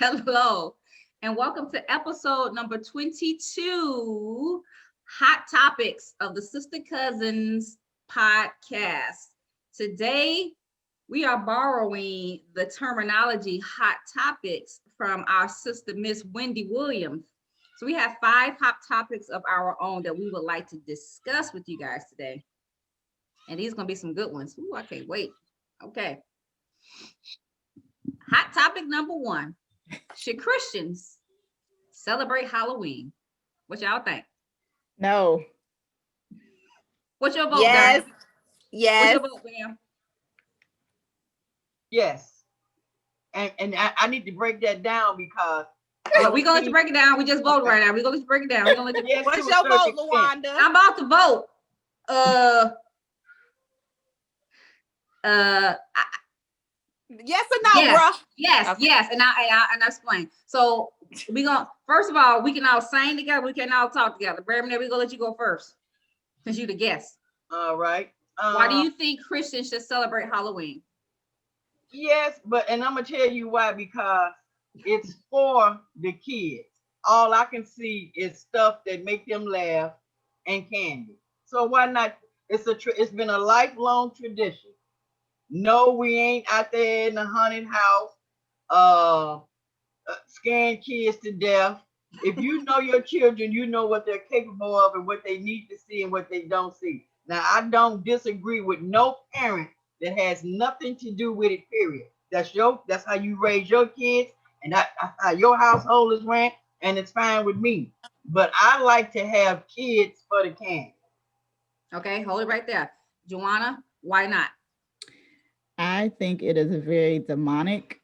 Hello, and welcome to episode number 22, Hot Topics of the Sister-Cousins podcast. Today, we are borrowing the terminology hot topics from our sister, Miss Wendy Williams. So we have 5 hot topics of our own that we would like to discuss with you guys today. And these are going to be some good ones. Ooh, I can't wait. Okay. Hot topic number 1. Should Christians celebrate Halloween? What y'all think? No. What's your vote, Yes. Diane? Yes. What's your vote, Bam? Yes. And I need to break that down because We're going to let you break it down. We just voted right now. We're going to let you break it down. We're gonna let you... yes, What's to a your vote, certain extent. Lawanda? I'm about to vote. Yes or no, Yes. bruh? Yes, Okay. yes, and I explain. So we gonna first of all, we can all sing together. We can all talk together. Bamrynae, we gonna let you go first, since you the guest. All right. Why do you think Christians should celebrate Halloween? Yes, and I'm gonna tell you why, because it's for the kids. All I can see is stuff that make them laugh and candy. So why not? It's been a lifelong tradition. No, we ain't out there in the haunted house, scaring kids to death. If you know your children, you know what they're capable of and what they need to see and what they don't see. Now, I don't disagree with no parent that has nothing to do with it, period. That's how you raise your kids, and that's how your household is ran, and it's fine with me. But I like to have kids for the candy. Okay, hold it right there. Joanna, why not? I think it is a very demonic,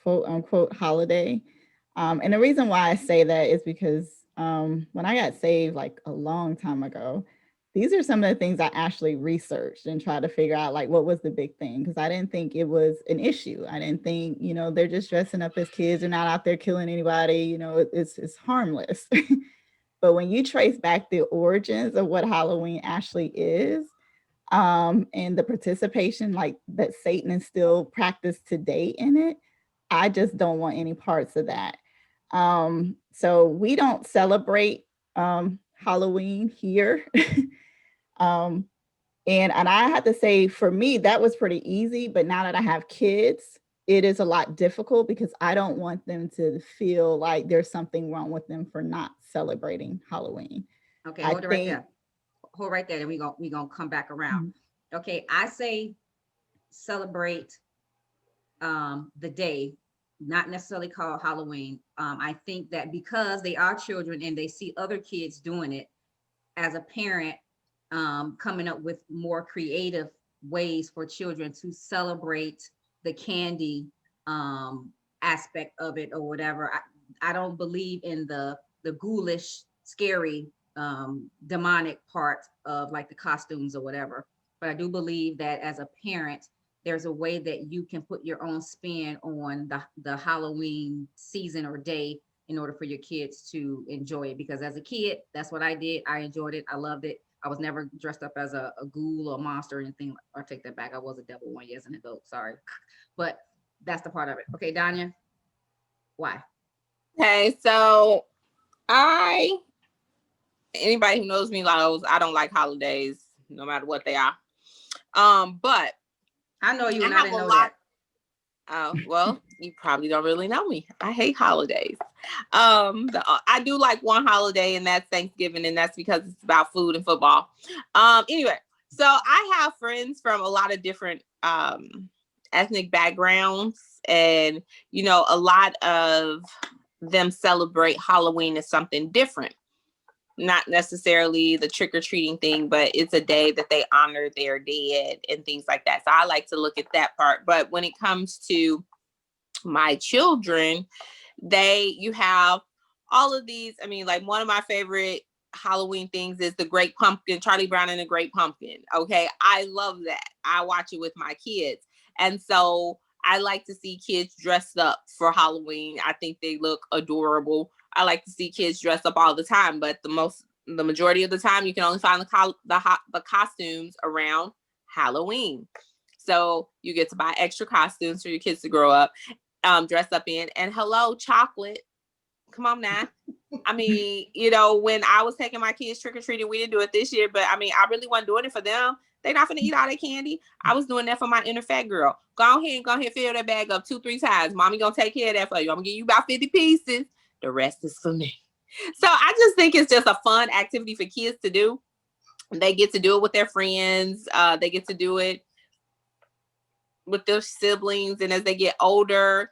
quote unquote, holiday. And the reason why I say that is because when I got saved like a long time ago, these are some of the things I actually researched and tried to figure out like what was the big thing, because I didn't think it was an issue. I didn't think, they're just dressing up as kids. They're not out there killing anybody. It's harmless. But when you trace back the origins of what Halloween actually is, and the participation like that Satan is still practiced today in it, I just don't want any parts of that. So we don't celebrate Halloween here. And I have to say, for me, that was pretty easy. But now that I have kids, it is a lot difficult because I don't want them to feel like there's something wrong with them for not celebrating Halloween. Okay, hold it right there. Hold right there, and we gonna come back around. Mm-hmm. Okay, I say celebrate the day, not necessarily called Halloween. I think that because they are children and they see other kids doing it, as a parent, coming up with more creative ways for children to celebrate the candy aspect of it or whatever. I don't believe in the ghoulish, scary, demonic part of like the costumes or whatever. But I do believe that as a parent, there's a way that you can put your own spin on the Halloween season or day in order for your kids to enjoy it. Because as a kid, that's what I did. I enjoyed it. I loved it. I was never dressed up as a ghoul or monster or anything. I take that back. I was a devil one year as an adult. Sorry. But that's the part of it. Okay, Danya, why? Okay, so anybody who knows me knows I don't like holidays, no matter what they are. But I know you and I didn't know that. Oh, well, you probably don't really know me. I hate holidays. I do like one holiday, and that's Thanksgiving, and that's because it's about food and football. Anyway, so I have friends from a lot of different ethnic backgrounds, and a lot of them celebrate Halloween as something different. Not necessarily the trick-or-treating thing, but it's a day that they honor their dead and things like that. So I like to look at that part. But when it comes to my children, you have all of these. I mean, like one of my favorite Halloween things is the Great Pumpkin, Charlie Brown and the Great Pumpkin. Okay. I love that. I watch it with my kids. And so I like to see kids dressed up for Halloween. I think they look adorable. I like to see kids dress up all the time, but the majority of the time you can only find the costumes around Halloween. So you get to buy extra costumes for your kids to grow up. dress up in. And hello, chocolate. Come on now. I mean, you know, when I was taking my kids trick-or-treating, we didn't do it this year, but I mean, I really wasn't doing it for them. They're not going to eat all that candy. I was doing that for my inner fat girl. Go ahead, fill that bag up 2-3 times. Mommy going to take care of that for you. I'm going to give you about 50 pieces. The rest is for me. So I just think it's just a fun activity for kids to do. They get to do it with their friends. They get to do it with their siblings. And as they get older,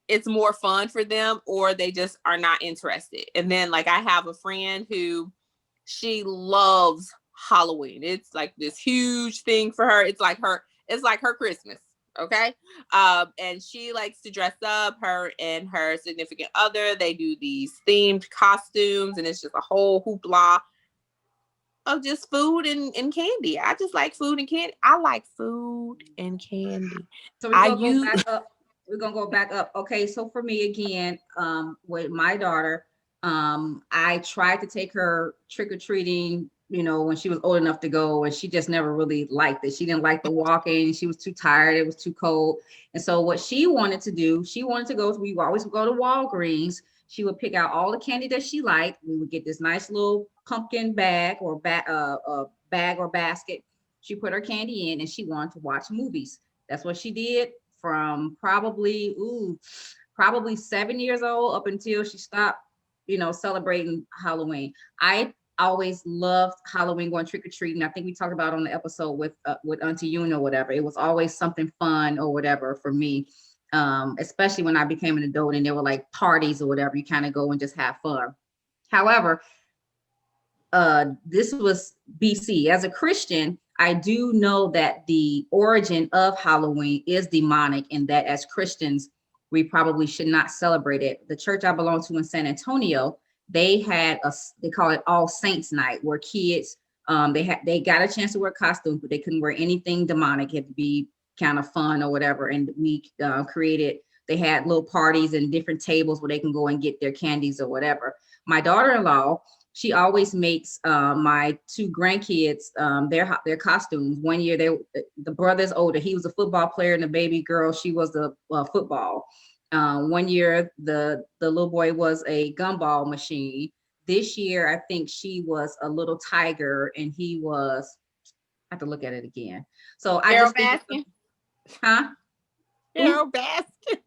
it's more fun for them, or they just are not interested. And then like I have a friend who she loves Halloween. It's like this huge thing for her. It's like her Christmas. Okay. And she likes to dress up. Her and her significant other, they do these themed costumes, and it's just a whole hoopla of just food and candy. I just like food and candy. I like food and candy. So we're gonna go back up. We're gonna go back up. Okay, so for me again, with my daughter, I tried to take her trick-or-treating, you know, when she was old enough to go, and she just never really liked it. She didn't like the walking. She was too tired. It was too cold. And so what she wanted to do, she wanted to go, we always go to Walgreens. She would pick out all the candy that she liked. We would get this nice little pumpkin bag or bag or basket. She put her candy in, and she wanted to watch movies. That's what she did from probably 7 years old up until she stopped, you know, celebrating Halloween. I always loved Halloween, going trick-or-treating. I think we talked about on the episode with Auntie Yuna or whatever. It was always something fun or whatever for me, especially when I became an adult and there were like parties or whatever. You kind of go and just have fun. However, this was BC. As a Christian, I do know that the origin of Halloween is demonic, and that as Christians, we probably should not celebrate it. The church I belong to in San Antonio, they call it All Saints Night, where kids, they got a chance to wear costumes, but they couldn't wear anything demonic. It had to be kind of fun or whatever. And we they had little parties and different tables where they can go and get their candies or whatever. My daughter-in-law, she always makes my 2 grandkids their costumes. One year, the brother's older. He was a football player, and the baby girl, she was the football. One year, the little boy was a gumball machine. This year, I think she was a little tiger, and he was, I have to look at it again. So I just think, Carol Baskin.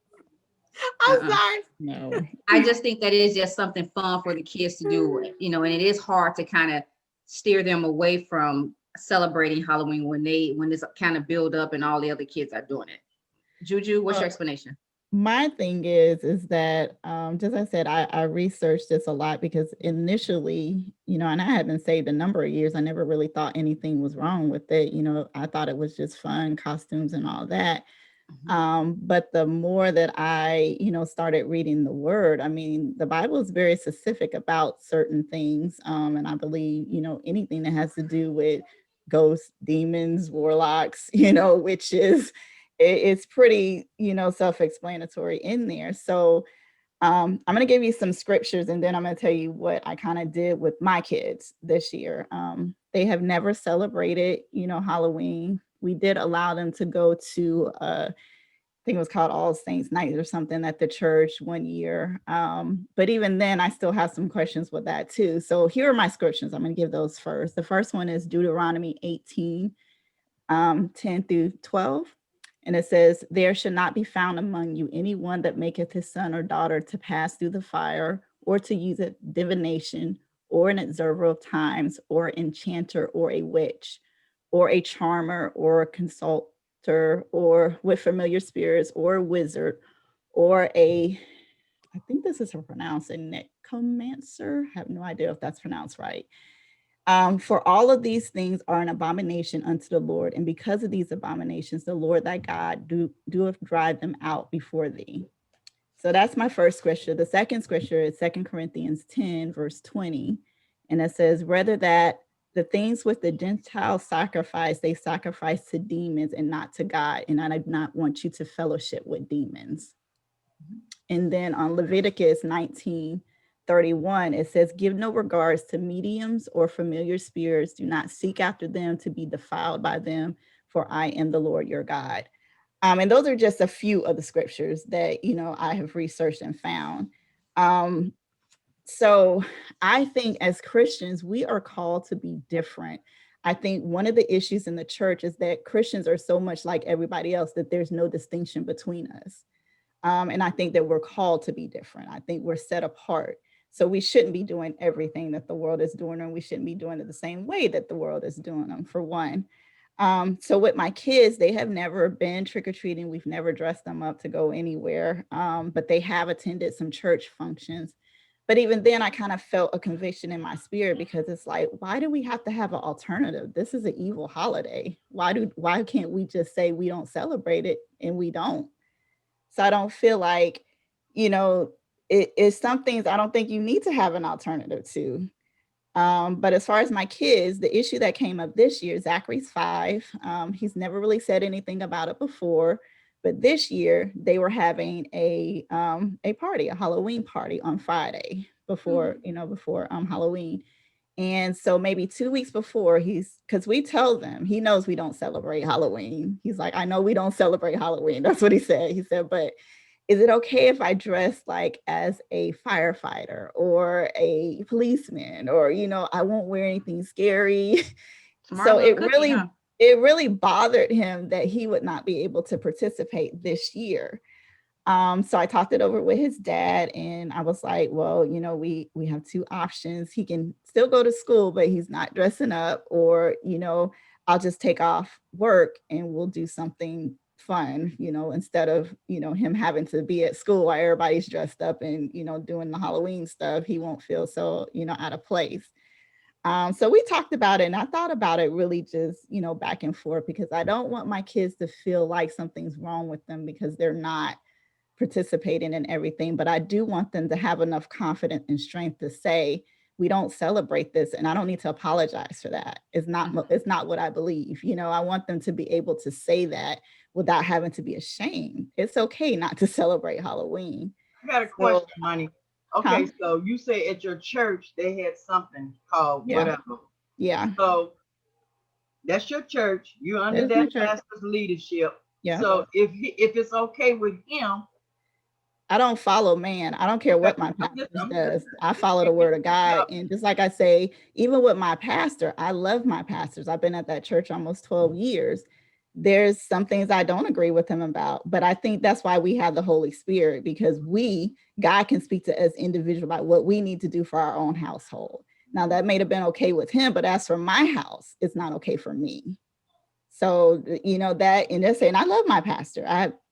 I'm sorry. No. I just think that it is just something fun for the kids to do, you know, and it is hard to kind of steer them away from celebrating Halloween when this kind of build up and all the other kids are doing it. Juju, what's your explanation? My thing is that, just as I said, I researched this a lot because initially, you know, and I had been saved a number of years. I never really thought anything was wrong with it. You know, I thought it was just fun, costumes and all that. But the more that I, you know, started reading the word, I mean, the Bible is very specific about certain things. And I believe, you know, anything that has to do with ghosts, demons, warlocks, you know, witches, it's pretty, you know, self-explanatory in there. So I'm going to give you some scriptures, and then I'm going to tell you what I kind of did with my kids this year. They have never celebrated, you know, Halloween. We did allow them to go to, I think it was called All Saints Night or something at the church one year. But even then, I still have some questions with that too. So here are my scriptures. I'm going to give those first. The first one is Deuteronomy 18, 10 through 12. And it says, there should not be found among you anyone that maketh his son or daughter to pass through the fire, or to use a divination, or an observer of times, or enchanter, or a witch, or a charmer, or a consulter, or with familiar spirits, or a wizard, or I think this is how pronounced, a necromancer. I have no idea if that's pronounced right. For all of these things are an abomination unto the Lord, and because of these abominations, the Lord thy God doeth drive them out before thee. So that's my first scripture. The second scripture is 2 Corinthians 10, verse 20. And it says, rather that the things which the Gentiles sacrifice, they sacrifice to demons and not to God. And I do not want you to fellowship with demons. And then on Leviticus 19:31, it says, give no regards to mediums or familiar spirits. Do not seek after them to be defiled by them, for I am the Lord your God. And those are just a few of the scriptures that, I have researched and found. So I think as Christians, we are called to be different. I think one of the issues in the church is that Christians are so much like everybody else that there's no distinction between us. And I think that we're called to be different. I think we're set apart. So we shouldn't be doing everything that the world is doing, and we shouldn't be doing it the same way that the world is doing them, for one. So with my kids, they have never been trick-or-treating. We've never dressed them up to go anywhere, but they have attended some church functions. But even then, I kind of felt a conviction in my spirit, because it's like, why do we have to have an alternative? This is an evil holiday. Why can't we just say we don't celebrate it, and we don't? So I don't feel like, it's some things I don't think you need to have an alternative to. But as far as my kids, the issue that came up this year, Zachary's 5. He's never really said anything about it before, but this year they were having a party, a Halloween party on Friday before Halloween. And so maybe 2 weeks before, because we tell them, he knows we don't celebrate Halloween. He's like, I know we don't celebrate Halloween. That's what he said. He said, but is it okay if I dress like as a firefighter or a policeman, or, I won't wear anything scary. So it really bothered him that he would not be able to participate this year. So I talked it over with his dad, and I was like, well, we have two options. He can still go to school, but he's not dressing up, or, I'll just take off work and we'll do something fun, instead of, him having to be at school while everybody's dressed up and, doing the Halloween stuff. He won't feel so, out of place. So we talked about it, and I thought about it really just, back and forth, because I don't want my kids to feel like something's wrong with them because they're not participating in everything. But I do want them to have enough confidence and strength to say, we don't celebrate this, and I don't need to apologize for that. It's not what I believe. I want them to be able to say that without having to be ashamed. It's okay not to celebrate Halloween. I got a question, Money. Okay, so you say at your church they had something called whatever. Yeah. So that's your church. You're under that pastor's leadership. Yeah. So if it's okay with him, I don't follow man. I don't care what my pastor does. I follow the word of God. And just like I say, even with my pastor, I love my pastors. I've been at that church almost 12 years. There's some things I don't agree with him about, but I think that's why we have the Holy Spirit, because God can speak to us individually about what we need to do for our own household. Now, that may have been okay with him, but as for my house, it's not okay for me. So, that, and they're saying, I love my pastor.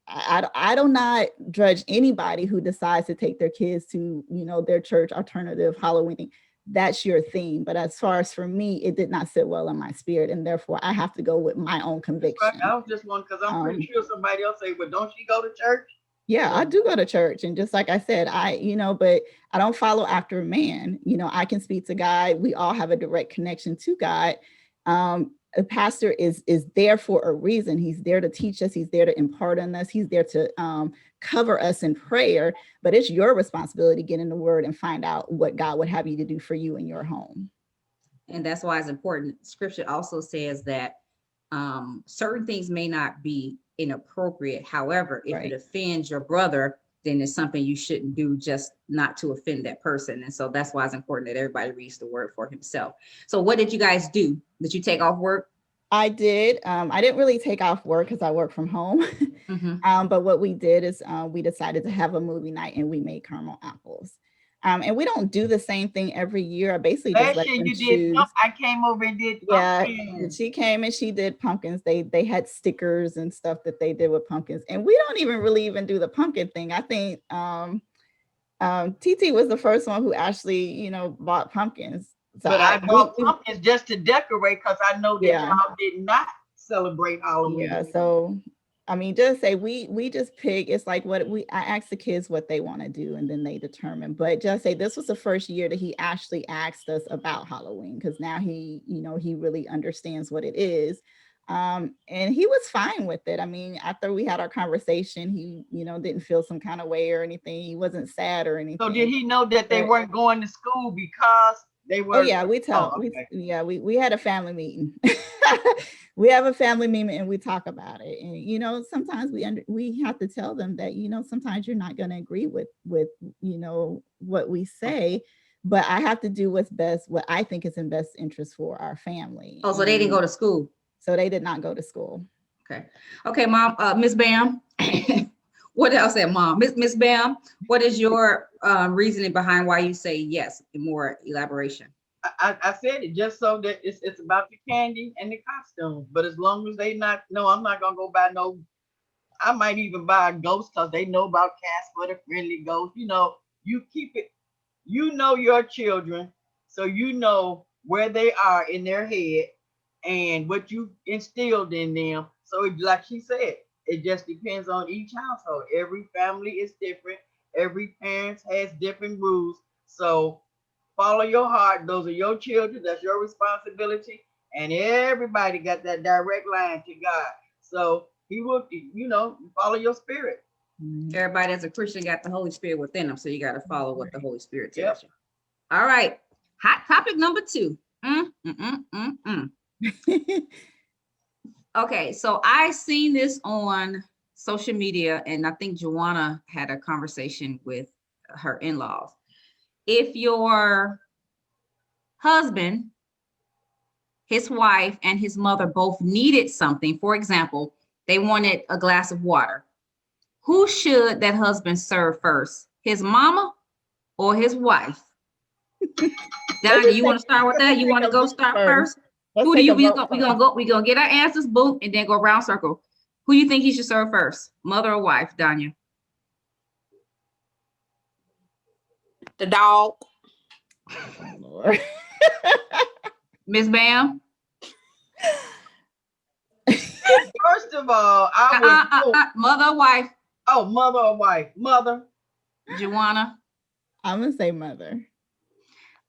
I do not judge anybody who decides to take their kids to, their church alternative Halloween. That's your theme. But as far as for me, it did not sit well in my spirit. And therefore, I have to go with my own conviction. I was just one, because I'm pretty sure somebody else say, well, don't she go to church? Yeah, I do go to church. And just like I said, but I don't follow after a man. I can speak to God. We all have a direct connection to God. A pastor is there for a reason. He's there to teach us. He's there to impart on us. He's there to cover us in prayer. But it's your responsibility to get in the word and find out what God would have you to do for you in your home. And that's why it's important. Scripture also says that certain things may not be inappropriate. However, if it offends your brother, then it's something you shouldn't do, just not to offend that person. And so that's why it's important that everybody reads the word for himself. So what did you guys do? Did you take off work? I did. I didn't really take off work because I work from home. But what we did is we decided to have a movie night, and we made caramel apples. And we don't do the same thing every year. I basically just let them choose. I came over and did pumpkins. Yeah, she came and she did pumpkins. They had stickers and stuff that they did with pumpkins. And we don't even really do the pumpkin thing. I think TT was the first one who actually, bought pumpkins. So but I bought pumpkins just to decorate, because I know that y'all did not celebrate Halloween. Yeah, so just say we just pick. It's like I ask the kids what they want to do, and then they determine. But just say this was the first year that he actually asked us about Halloween, because now he really understands what it is. And he was fine with it. After we had our conversation, he, didn't feel some kind of way or anything. He wasn't sad or anything. So did he know that they weren't going to school because They were. Oh yeah, we tell. Okay. We had a family meeting. We have a family meeting and we talk about it. And sometimes we have to tell them that sometimes you're not going to agree with what we say, but I have to do what I think is in best interest for our family. Oh, so they didn't go to school. So they did not go to school. Okay, Mom. Miss Bam. What else said Mom? Miss Bam, what is your reasoning behind why you say yes? More elaboration. I said it just so that it's about the candy and the costumes. But as long as they not, no, I'm not gonna go buy no. I might even buy a ghost because they know about Casper, the friendly ghost. You keep it. You know your children, so you know where they are in their head and what you instilled in them. So like she said, it just depends on each household. Every family is different. Every parent has different rules. So follow your heart. Those are your children. That's your responsibility. And everybody got that direct line to God. So he will, follow your spirit. Everybody as a Christian got the Holy Spirit within them. So you got to follow what the Holy Spirit tells Yep. you. All right. Hot topic number 2. Okay. So I seen this on social media, and I think Joanna had a conversation with her in-laws. If your husband, his wife, and his mother both needed something, for example, they wanted a glass of water, who should that husband serve first? His mama or his wife? Donnie, you want to start with that? You want to go start first? Who do you? We gonna get our answers, boom, and then go round circle. Who do you think he should serve first, mother or wife, Danya? The dog. Lord. Miss Bam? First of all, I would mother or wife? Oh, mother or wife? Mother. Joanna? I'm gonna say mother.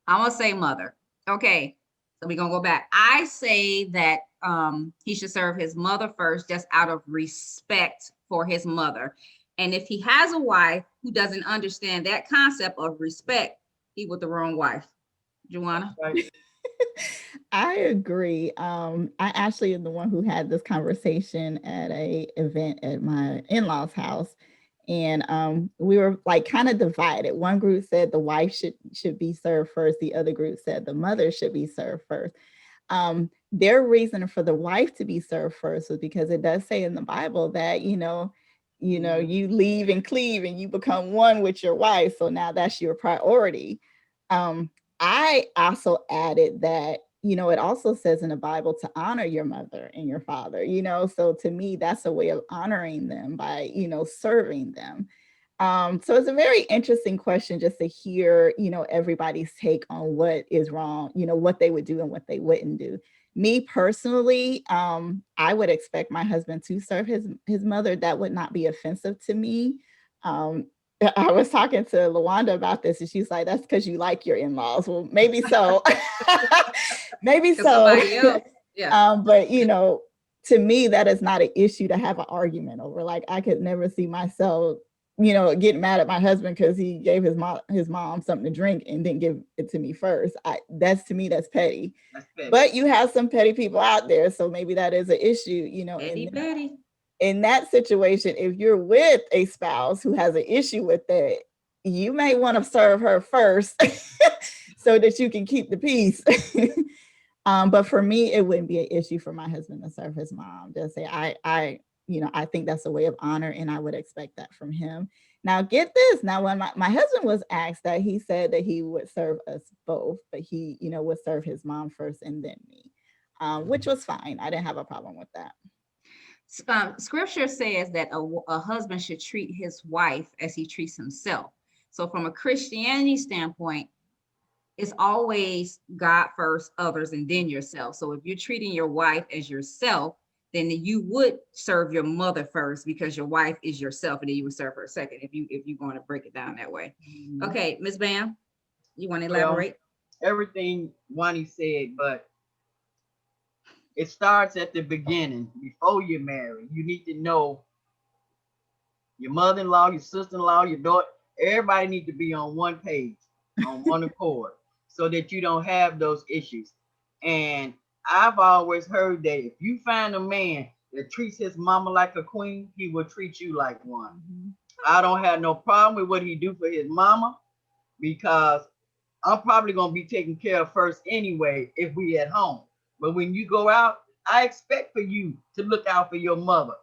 I'm gonna say mother. Okay, so we're gonna go back. I say that he should serve his mother first, just out of respect for his mother. And if he has a wife who doesn't understand that concept of respect, he with the wrong wife. Joanna? Right. I agree. I actually am the one who had this conversation at a event at my in-laws' house. And we were like kind of divided. One group said the wife should be served first. The other group said the mother should be served first. Their reason for the wife to be served first was because it does say in the Bible that, you leave and cleave and you become one with your wife. So now that's your priority. I also added that, it also says in the Bible to honor your mother and your father, so to me, that's a way of honoring them by, serving them. So it's a very interesting question just to hear, everybody's take on what is wrong, what they would do and what they wouldn't do. Me personally, I would expect my husband to serve his mother. That would not be offensive to me. I was talking to Lawanda about this, and she's like, that's because you like your in-laws. Well, maybe so. Maybe so. Yeah. But, to me, that is not an issue to have an argument over. Like, I could never see myself, getting mad at my husband because he gave his mom something to drink and didn't give it to me first. To me, that's petty. That's petty. But you have some petty people out there, so maybe that is an issue, Petty. In that situation, if you're with a spouse who has an issue with that, you may want to serve her first so that you can keep the peace. But for me, it wouldn't be an issue for my husband to serve his mom. Just say, I think that's a way of honor, and I would expect that from him. Now, get this. Now, when my husband was asked that, he said that he would serve us both, but he, would serve his mom first and then me, which was fine. I didn't have a problem with that. Scripture says that a husband should treat his wife as he treats himself. So from a Christianity standpoint, it's always God first, others, and then yourself. So if you're treating your wife as yourself, then you would serve your mother first because your wife is yourself, and then you would serve her second if you're going to break it down that way. Mm-hmm. Okay, Ms. Bam, you want to elaborate? Well, everything Wani said, but it starts at the beginning. Before you're married, you need to know your mother-in-law, your sister-in-law, your daughter. Everybody needs to be on one page, on one accord. so that you don't have those issues. And I've always heard that if you find a man that treats his mama like a queen, he will treat you like one. I don't have no problem with what he do for his mama, because I'm probably gonna be taken care of first anyway if we at home. But when you go out, I expect for you to look out for your mother.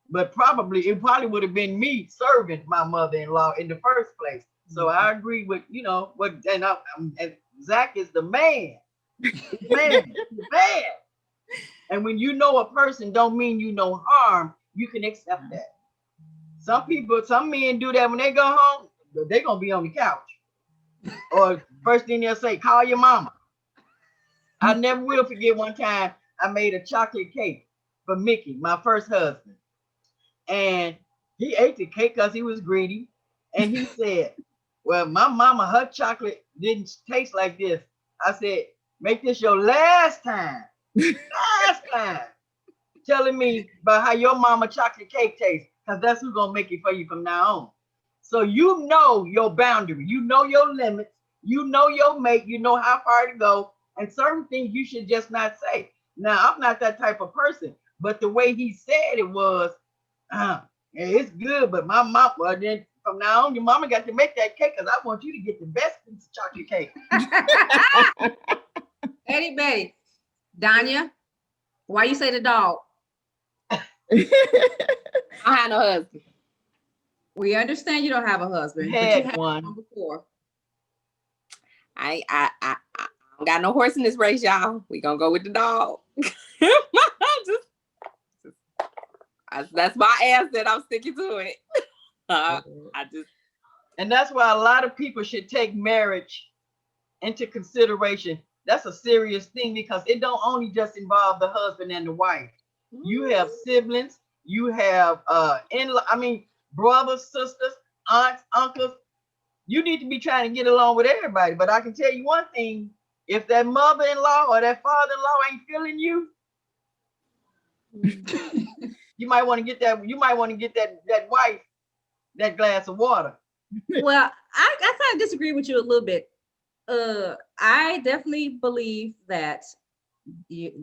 But it probably would have been me serving my mother-in-law in the first place. So I agree with and Zach is the man. Man, the man. And when you know a person don't mean you no harm, you can accept that. Some men do that when they go home, they're gonna be on the couch. Or first thing they'll say, call your mama. I never will forget one time I made a chocolate cake for Mickey, my first husband. And he ate the cake because he was greedy. And he said, well, my mama, her chocolate didn't taste like this. I said, make this your last time. Last time. Telling me about how your mama chocolate cake tastes, because that's who's going to make it for you from now on. So you know your boundary. You know your limits. You know your mate. You know how far to go. And certain things you should just not say. Now, I'm not that type of person. But the way he said it was, it's good, but my mom, well, then from now on, your mama got to make that cake because I want you to get the best piece of chocolate cake. Eddie Betty, Danya, why you say the dog? I have no husband. We understand you don't have a husband. You but had you had one before. I don't got no horse in this race, y'all. We gonna go with the dog. That's my answer. I'm sticking to it. And that's why a lot of people should take marriage into consideration. That's a serious thing because it don't only just involve the husband and the wife. You have siblings, you have brothers, sisters, aunts, uncles. You need to be trying to get along with everybody. But I can tell you one thing: if that mother-in-law or that father-in-law ain't feeling you, you might want to get that. You might want to get that wife that glass of water. Well, I kind of disagree with you a little bit. I definitely believe that the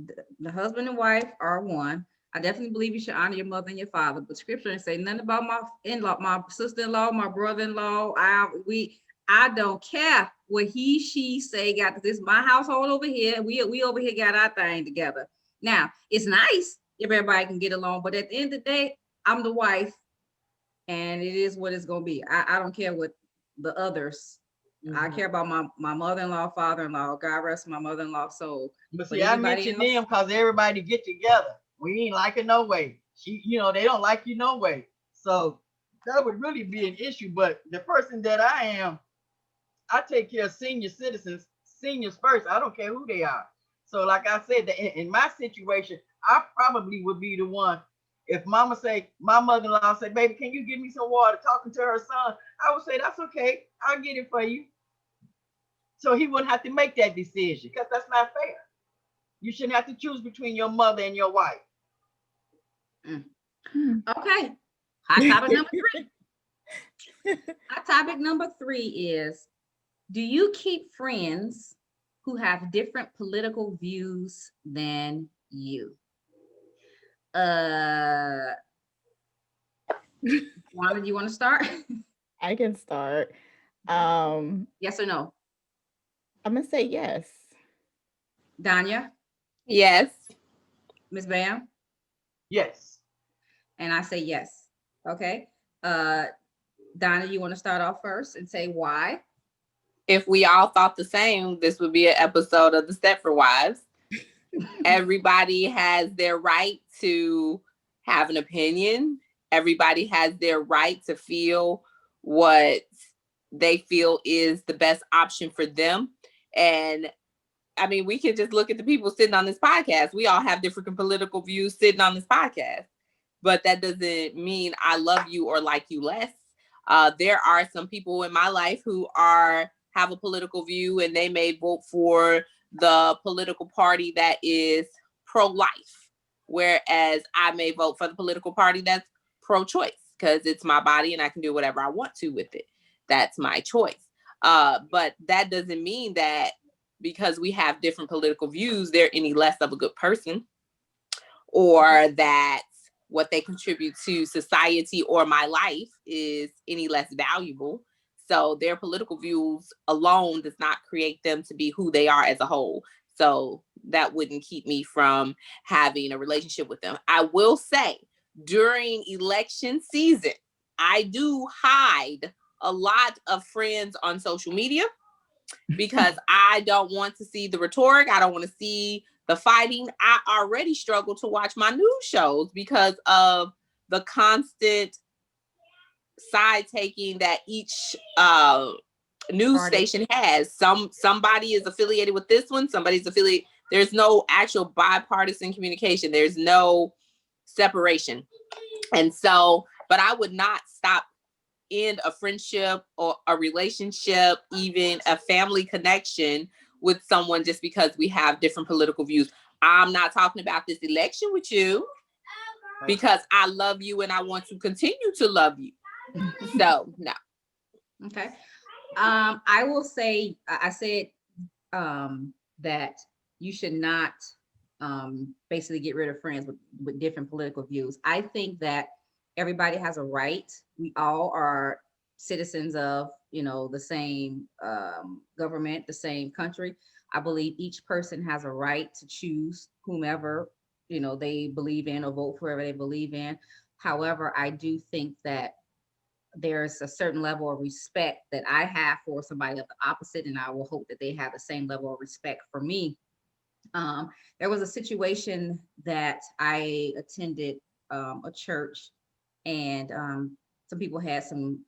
husband and wife are one. I definitely believe you should honor your mother and your father. But scripture didn't say nothing about my in-law, my sister-in-law, my brother-in-law. I don't care what she say. Got this my household over here. We over here got our thing together. Now it's nice if everybody can get along, but at the end of the day, I'm the wife, and it is what it's gonna be. I don't care what the others. I care about my mother-in-law, father-in-law. God rest my mother-in-law soul. But see, I mentioned them because everybody get together. We ain't like it no way. They don't like you no way. So that would really be an issue. But the person that I am, I take care of senior citizens, seniors first. I don't care who they are. So like I said, in my situation, I probably would be the one. If my mother-in-law say, baby, can you give me some water? Talking to her son, I would say, that's okay. I'll get it for you. So he wouldn't have to make that decision because that's not fair. You shouldn't have to choose between your mother and your wife. Okay. Hot topic number 3. Hot topic number 3 is, do you keep friends who have different political views than you? Wanda, you want to start? I can start. Yes or no? I'm gonna say yes. Danya? Yes. Miss Bam? Yes. And I say yes. Okay. Donna, you want to start off first and say why? If we all thought the same, this would be an episode of the Stepford Wives. Everybody has their right to have an opinion. Everybody has their right to feel what they feel is the best option for them. And I mean, we can just look at the people sitting on this podcast. We all have different political views sitting on this podcast, but that doesn't mean I love you or like you less. There are some people in my life who have a political view and they may vote for the political party that is pro-life, whereas I may vote for the political party that's pro-choice because it's my body and I can do whatever I want to with it. That's my choice. But that doesn't mean that because we have different political views, they're any less of a good person, or that what they contribute to society or my life is any less valuable. So their political views alone does not create them to be who they are as a whole. So that wouldn't keep me from having a relationship with them. I will say during election season, I do hide a lot of friends on social media because I don't want to see the rhetoric. I don't want to see the fighting. I already struggle to watch my news shows because of the constant side taking that each news station has. Somebody is affiliated with this one, somebody's affiliated. There's no actual bipartisan communication. There's no separation. And so, but I would not stop end a friendship or a relationship, even a family connection with someone just because we have different political views. I'm not talking about this election with you because I love you and I want to continue to love you. So no. Okay. I will say, I said that you should not basically get rid of friends with different political views. I think that everybody has a right. We all are citizens of, the same government, the same country. I believe each person has a right to choose whomever, they believe in, or vote for whoever they believe in. However, I do think that there's a certain level of respect that I have for somebody of the opposite, and I will hope that they have the same level of respect for me. There was a situation that I attended a church, and some people had some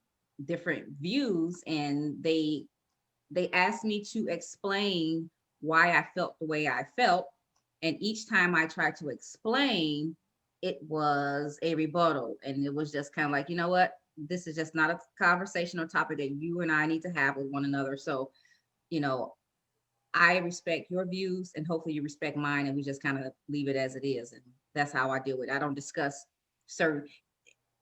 different views, and they asked me to explain why I felt the way I felt. And each time I tried to explain, it was a rebuttal. And it was just kind of like, you know what? This is just not a conversation or topic that you and I need to have with one another. So, I respect your views, and hopefully you respect mine, and we just kind of leave it as it is. And that's how I deal with it. I don't discuss certain,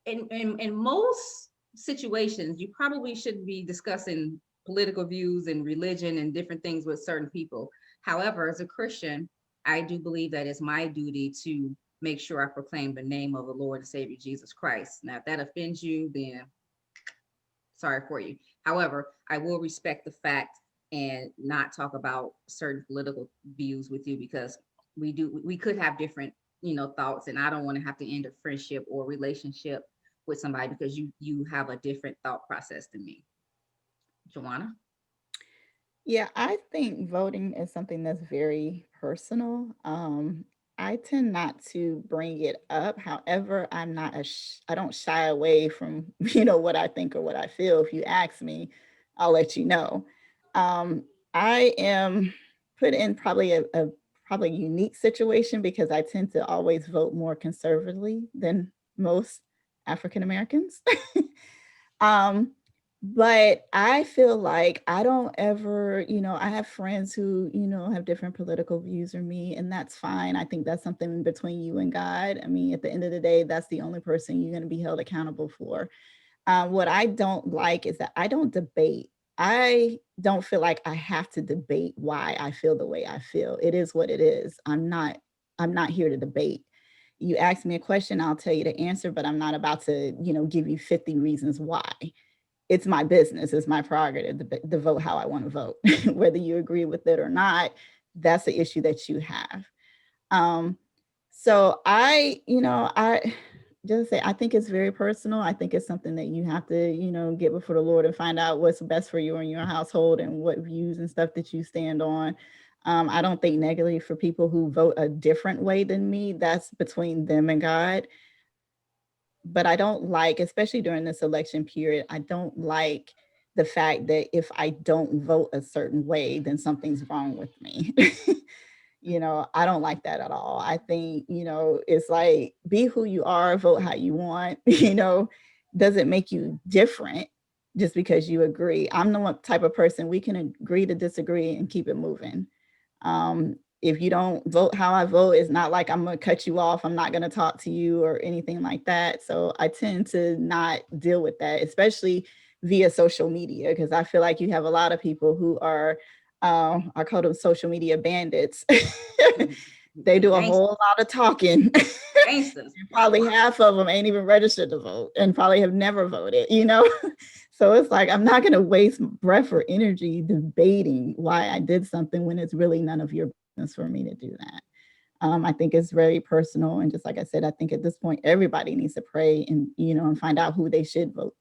in most situations, you probably shouldn't be discussing political views and religion and different things with certain people. However, as a Christian, I do believe that it's my duty to make sure I proclaim the name of the Lord and Savior Jesus Christ. Now, if that offends you, then sorry for you. However, I will respect the fact and not talk about certain political views with you, because we could have different, thoughts, and I don't want to have to end a friendship or relationship with somebody because you have a different thought process than me. Joanna? Yeah, I think voting is something that's very personal. I tend not to bring it up. However, I don't shy away from, what I think or what I feel. If you ask me, I'll let you know. Um, I am put in probably a probably unique situation because I tend to always vote more conservatively than most African Americans. um, but I feel like I don't ever, I have friends who, have different political views or me, and that's fine. I think that's something between you and God. I mean, at the end of the day, that's the only person you're going to be held accountable for. What I don't like is that I don't debate. I don't feel like I have to debate why I feel the way I feel. It is what it is. I'm not here to debate. You ask me a question, I'll tell you the answer, but I'm not about to, give you 50 reasons why. It's my business. It's my prerogative to vote how I want to vote. Whether you agree with it or not, that's the issue that you have. So I just say, I think it's very personal. I think it's something that you have to, get before the Lord and find out what's best for you and your household and what views and stuff that you stand on. I don't think negatively for people who vote a different way than me. That's between them and God. But I don't like, especially during this election period, I don't like the fact that if I don't vote a certain way, then something's wrong with me. I don't like that at all. I think, it's like, be who you are, vote how you want, doesn't make you different just because you agree. I'm the one type of person, we can agree to disagree and keep it moving. If you don't vote how I vote, it's not like I'm going to cut you off. I'm not going to talk to you or anything like that. So I tend to not deal with that, especially via social media, because I feel like you have a lot of people who are, I call them social media bandits. They do a whole lot of talking. Gangsters. Probably half of them ain't even registered to vote and probably have never voted, you know? So it's like, I'm not going to waste breath or energy debating why I did something when it's really none of your business for me to do that. I think it's very personal. And just like I said, I think at this point, everybody needs to pray and, you know, and find out who they should vote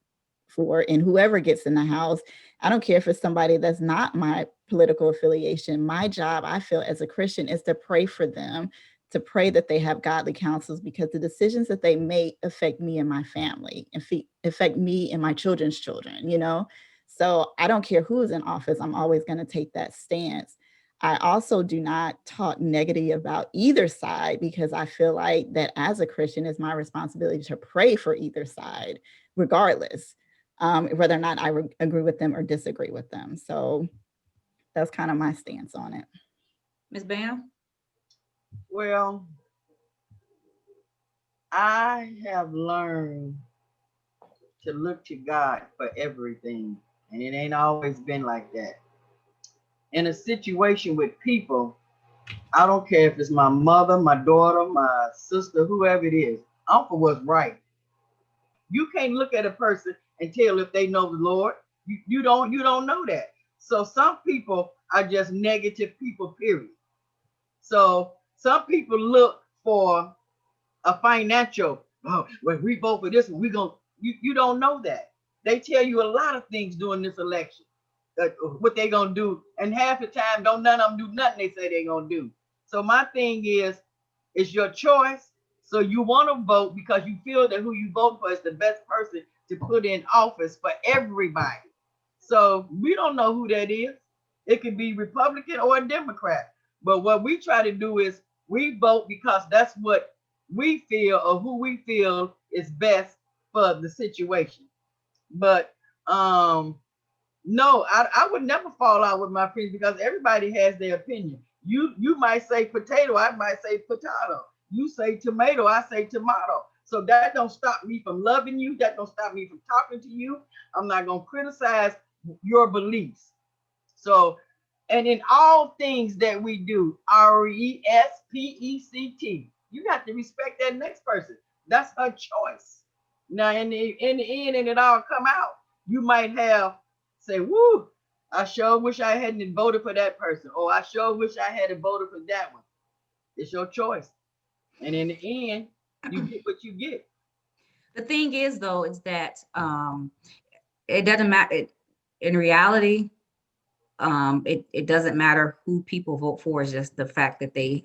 for, and whoever gets in the House. I don't care if it's somebody that's not my political affiliation. My job, I feel, as a Christian, is to pray for them, to pray that they have godly counsels, because the decisions that they make affect me and my family, and affect me and my children's children, you know? So I don't care who's in office, I'm always going to take that stance. I also do not talk negative about either side, because I feel like that as a Christian, it's my responsibility to pray for either side, regardless, whether or not I agree with them or disagree with them. So that's kind of my stance on it. Ms. Bam? Well, I have learned to look to God for everything, and it ain't always been like that. In a situation with people, I don't care if it's my mother, my daughter, my sister, whoever it is, I'm for what's right. You can't look at a person and tell if they know the Lord. You don't know that. So some people are just negative people, period. So some people look for a financial, oh, when we vote for this one, you don't know that. They tell you a lot of things during this election, what they gonna do, and half the time don't none of them do nothing they say they gonna do. So my thing is, it's your choice. So you want to vote because you feel that who you vote for is the best person to put in office for everybody. So we don't know who that is. It could be Republican or a Democrat. But what we try to do is we vote because that's what we feel, or who we feel is best for the situation. But no, I would never fall out with my friends because everybody has their opinion. You might say potato, I might say potato. You say tomato, I say tomato. So that don't stop me from loving you. That don't stop me from talking to you. I'm not gonna criticize your beliefs. So, and in all things that we do, respect, you got to respect that next person. That's her choice. Now, in the end, and it all come out, you might have say, "Woo, I sure wish I hadn't voted for that person," or "I sure wish I hadn't voted for that one." It's your choice, and in the end, you get what you get. The thing is, though, is that it doesn't matter. In reality, it doesn't matter who people vote for. It's just the fact that they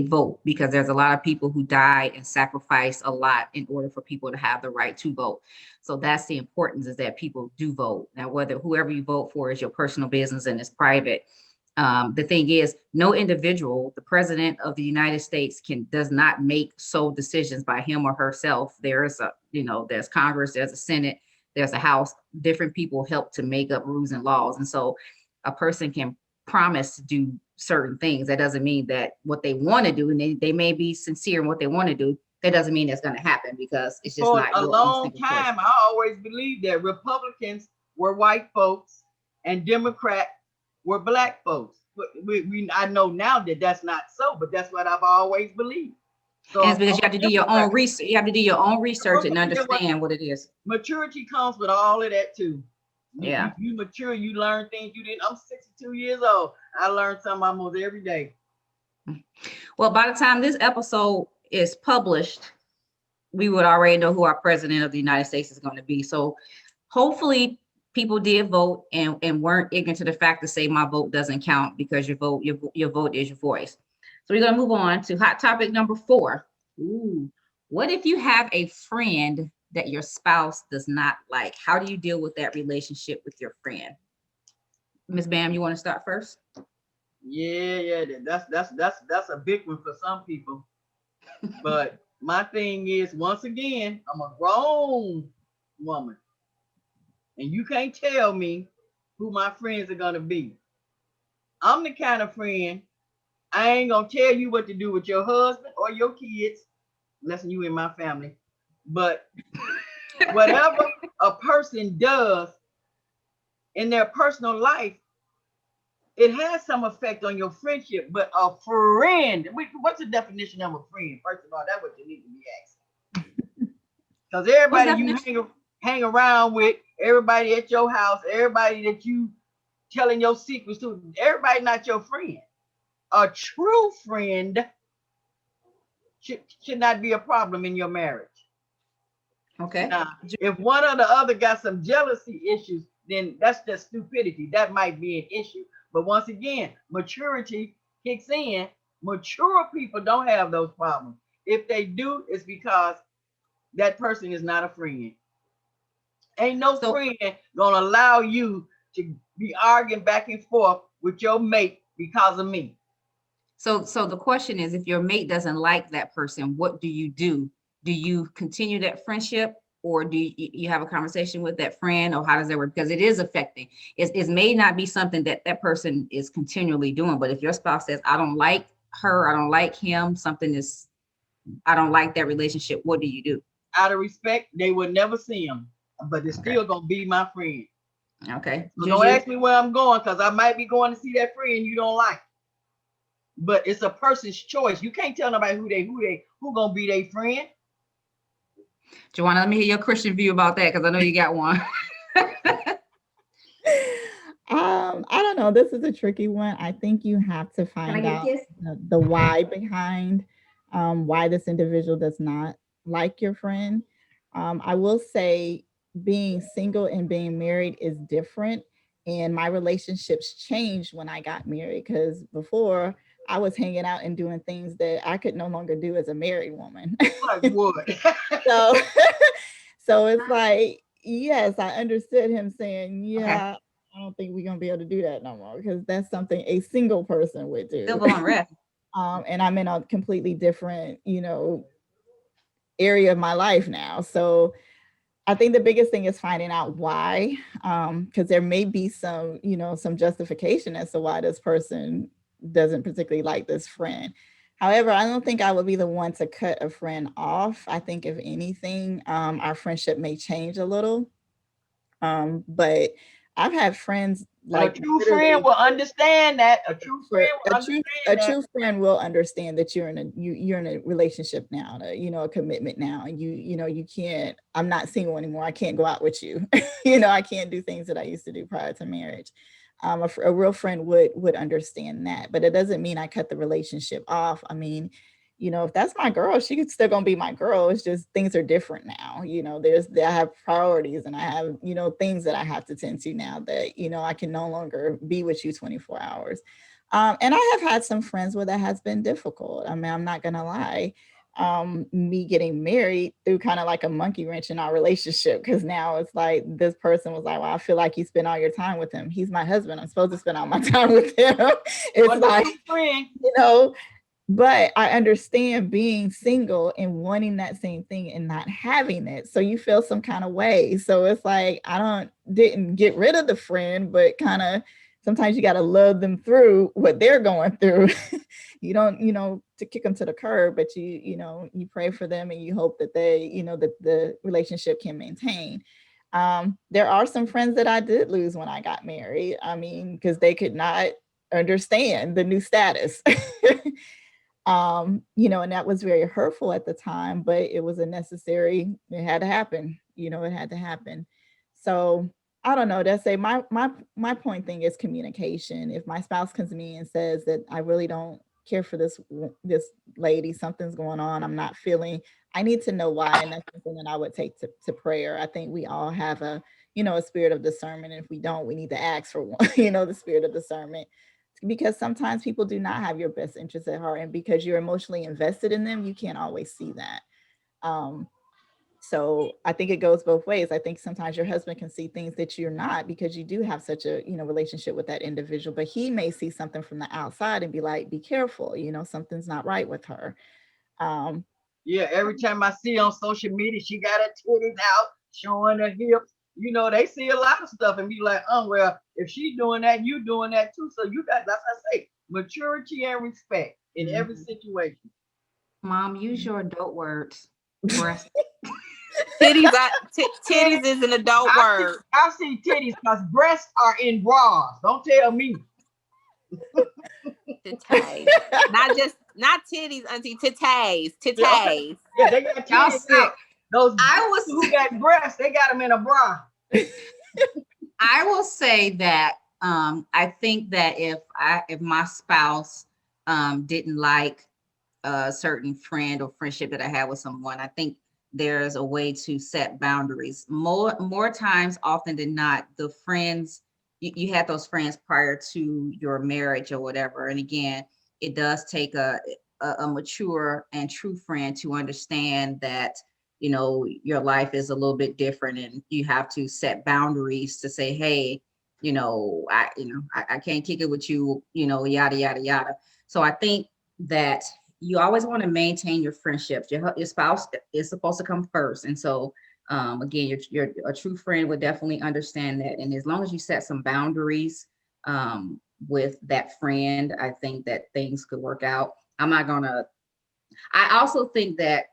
vote, because there's a lot of people who died and sacrificed a lot in order for people to have the right to vote. So that's the importance, is that people do vote. Now, whether whoever you vote for is your personal business and it's private. The thing is, no individual, the president of the United States, does not make sole decisions by him or herself. There's there's Congress, there's a Senate, there's a House. Different people help to make up rules and laws. And so a person can promise to do certain things. That doesn't mean that what they want to do, and they may be sincere in what they want to do, that doesn't mean it's going to happen, because it's just For not a your long own time, I always believed that Republicans were white folks and Democrats were black folks. I know now that that's not so, but that's what I've always believed. So and it's because you have to do your own research. You have to do your own research and understand what it is. Maturity comes with all of that too. Yeah. You mature, you learn things you didn't. I'm 62 years old. I learn something almost every day. Well, by the time this episode is published, we would already know who our president of the United States is going to be. So hopefully people did vote and weren't ignorant to the fact to say my vote doesn't count, because your vote is your voice. So we're going to move on to hot topic number 4. Ooh, what if you have a friend that your spouse does not like? How do you deal with that relationship with your friend? Ms. Bam, you want to start first? Yeah, that's a big one for some people. But my thing is, once again, I'm a grown woman, and you can't tell me who my friends are gonna be. I'm the kind of friend, I ain't gonna tell you what to do with your husband or your kids, unless you in my family. But Whatever a person does in their personal life, it has some effect on your friendship. But a friend, what's the definition of a friend? First of all, that's what you need to be asking. Because What's everybody the you definition? hang around with, everybody at your house, everybody that you telling your secrets to, everybody not your friend. A true friend should not be a problem in your marriage. Okay. Now, if one or the other got some jealousy issues, then that's just stupidity. That might be an issue. But once again, maturity kicks in. Mature people don't have those problems. If they do, it's because that person is not a friend. Ain't no So friend gonna allow you to be arguing back and forth with your mate because of me. so the question is, if your mate doesn't like that person, what do you do? Do you continue that friendship, or do you have a conversation with that friend, or how does that work? Because it is affecting. It may not be something that that person is continually doing, but if your spouse says, I don't like her, I don't like him, something is, I don't like that relationship, what do you do? Out of respect, they would never see him, but it's Okay. still gonna be my friend. Okay. So don't ask me where I'm going, because I might be going to see that friend you don't like. But it's a person's choice. You can't tell nobody who gonna be their friend. Joanna, let me hear your Christian view about that, because I know you got one. I don't know. This is a tricky one. I think you have to Can I find get a out kiss? the why behind why this individual does not like your friend. I will say being single and being married is different. And my relationships changed when I got married, because before I was hanging out and doing things that I could no longer do as a married woman. Like what? So so it's like, yes, I understood him saying, Okay. yeah, I don't think we're gonna be able to do that no more, because that's something a single person would do. Civil unrest. And I'm in a completely different, area of my life now. So I think the biggest thing is finding out why, because there may be some, some justification as to why this person doesn't particularly like this friend. However, I don't think I would be the one to cut a friend off. I think if anything, our friendship may change a little. But I've had friends And a like true friend literally will understand that. A true for friend will a understand that. true friend will understand that you're in a relationship now, a commitment now, and you can't. I'm not single anymore. I can't go out with you. I can't do things that I used to do prior to marriage. A real friend would understand that, but it doesn't mean I cut the relationship off. I mean, if that's my girl, she's still gonna be my girl. It's just things are different now. I have priorities, and I have, things that I have to tend to now that, I can no longer be with you 24 hours. And I have had some friends where that has been difficult. I mean, I'm not gonna lie. Me getting married threw kind of like a monkey wrench in our relationship, because now it's like this person was like, well, I feel like you spend all your time with him. He's my husband. I'm supposed to spend all my time with him. It's like, Friend. you know, but I understand being single and wanting that same thing and not having it. So you feel some kind of way. So it's like, didn't get rid of the friend, but kind of sometimes you got to love them through what they're going through. You don't, to kick them to the curb, but you pray for them, and you hope that that the relationship can maintain. There are some friends that I did lose when I got married. I mean, because they could not understand the new status. And that was very hurtful at the time, but it was it had to happen. It had to happen. So I don't know. That's say my point thing is communication. If my spouse comes to me and says that I really don't care for this lady, something's going on, I'm not feeling, I need to know why. And that's something that I would take to prayer. I think we all have a spirit of discernment. And if we don't, we need to ask for one, the spirit of discernment, because sometimes people do not have your best interests at heart, and because you're emotionally invested in them, you can't always see that. So I think it goes both ways. I think sometimes your husband can see things that you're not, because you do have such a relationship with that individual, but he may see something from the outside and be like, be careful, something's not right with her. Yeah, every time I see on social media, she got her titties out, showing her hips. They see a lot of stuff and be like, oh, well, if she's doing that, you doing that too. So that's what I say, maturity and respect in every situation. Mom, use your adult words. Breast. Titties, titties is an adult word. I see titties because breasts are in bras. Don't tell me. Titties. Not titties, auntie. Titties. Titties. Yeah, they got Y'all titties sick. out. Those I was who got breasts, they got them in a bra. I will say that I think that if my spouse didn't like a certain friend or friendship that I had with someone, I think there's a way to set boundaries. More times often than not, the friends you had those friends prior to your marriage or whatever. And again, it does take a mature and true friend to understand that your life is a little bit different and you have to set boundaries to say, hey, I can't kick it with you, yada yada yada. So I think that you always want to maintain your friendships. Your spouse is supposed to come first, and so again, you're a true friend would definitely understand that. And as long as you set some boundaries with that friend, I think that things could work out. I also think that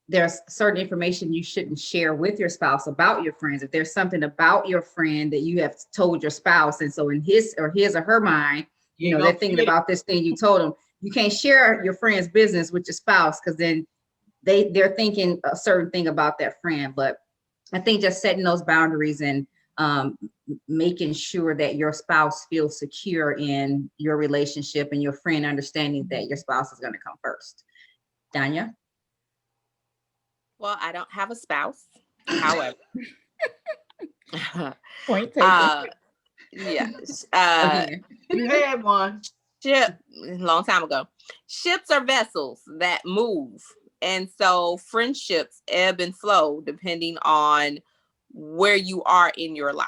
there's certain information you shouldn't share with your spouse about your friends. If there's something about your friend that you have told your spouse, and so in his or her mind, they're thinking about this thing you told them, you can't share your friend's business with your spouse because then they're thinking a certain thing about that friend. But I think just setting those boundaries and making sure that your spouse feels secure in your relationship and your friend understanding that your spouse is going to come first. Danya? Well, I don't have a spouse. However, Point taken. Yes. You had one. Ship, long time ago. Ships are vessels that move. And so friendships ebb and flow depending on where you are in your life.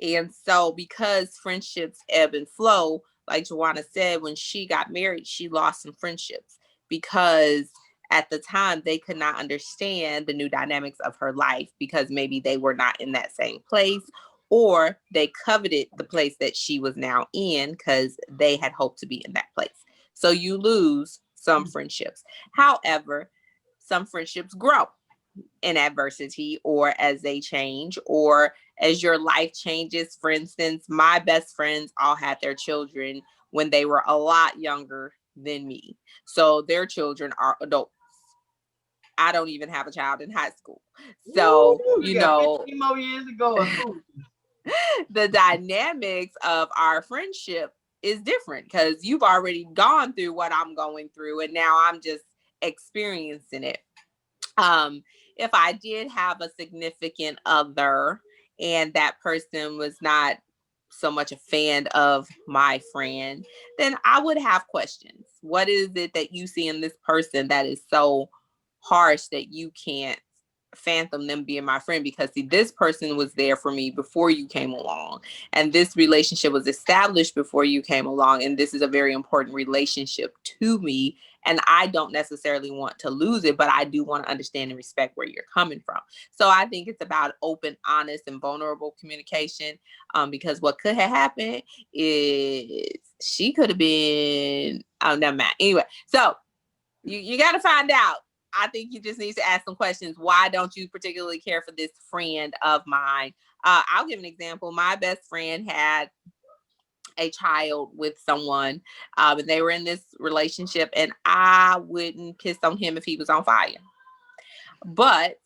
And so because friendships ebb and flow, like Joanna said, when she got married, she lost some friendships because at the time they could not understand the new dynamics of her life because maybe they were not in that same place, or they coveted the place that she was now in because they had hoped to be in that place. So you lose some friendships. However, some friendships grow in adversity or as they change or as your life changes. For instance, my best friends all had their children when they were a lot younger than me. So their children are adults. I don't even have a child in high school. So, Ooh, you got 15 more years to go. The dynamics of our friendship is different because you've already gone through what I'm going through and now I'm just experiencing it. If I did have a significant other and that person was not so much a fan of my friend, then I would have questions. What is it that you see in this person that is so harsh that you can't fathom them being my friend? Because see, this person was there for me before you came along, and this relationship was established before you came along, and this is a very important relationship to me, and I don't necessarily want to lose it, but I do want to understand and respect where you're coming from. So I think it's about open, honest, and vulnerable communication, because what could have happened is she could have been, oh, never mind. Anyway, so you got to find out. I think you just need to ask some questions. Why don't you particularly care for this friend of mine? I'll give an example. My best friend had a child with someone, and they were in this relationship, and I wouldn't piss on him if he was on fire. But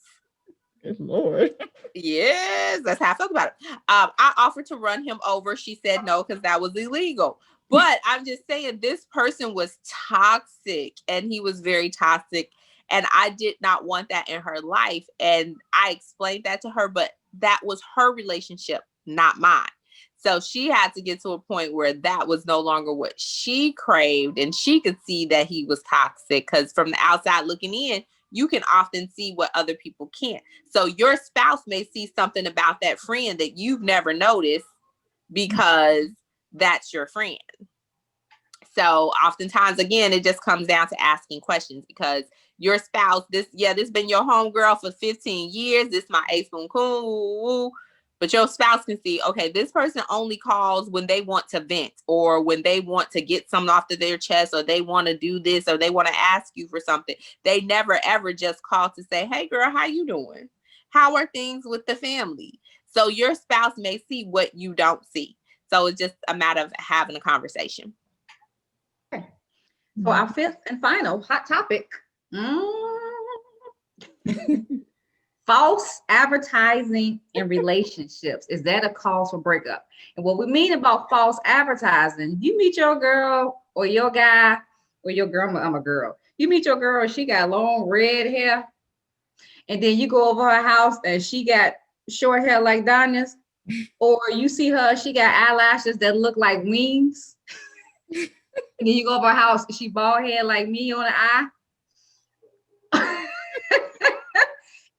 Good Lord. yes, that's how I felt about it. I offered to run him over. She said no because that was illegal. But I'm just saying, this person was toxic, and he was very toxic. And I did not want that in her life. And I explained that to her, but that was her relationship, not mine. So she had to get to a point where that was no longer what she craved. And she could see that he was toxic because from the outside looking in, you can often see what other people can't. So your spouse may see something about that friend that you've never noticed because that's your friend. So oftentimes, again, it just comes down to asking questions because your spouse, this been your homegirl for 15 years. This my ace boon cool. But your spouse can see, okay, this person only calls when they want to vent or when they want to get something off of their chest or they want to do this or they want to ask you for something. They never, ever just call to say, hey, girl, how you doing? How are things with the family? So your spouse may see what you don't see. So it's just a matter of having a conversation. Okay. So our fifth and final hot topic. False advertising in relationships. Is that a cause for breakup? And what we mean about false advertising, you meet your girl or your guy or your girl, I'm a girl. You meet your girl, she got long red hair. And then you go over her house and she got short hair like Donna's. Or you see her, she got eyelashes that look like wings. And then you go over her house, she bald head like me on the eye.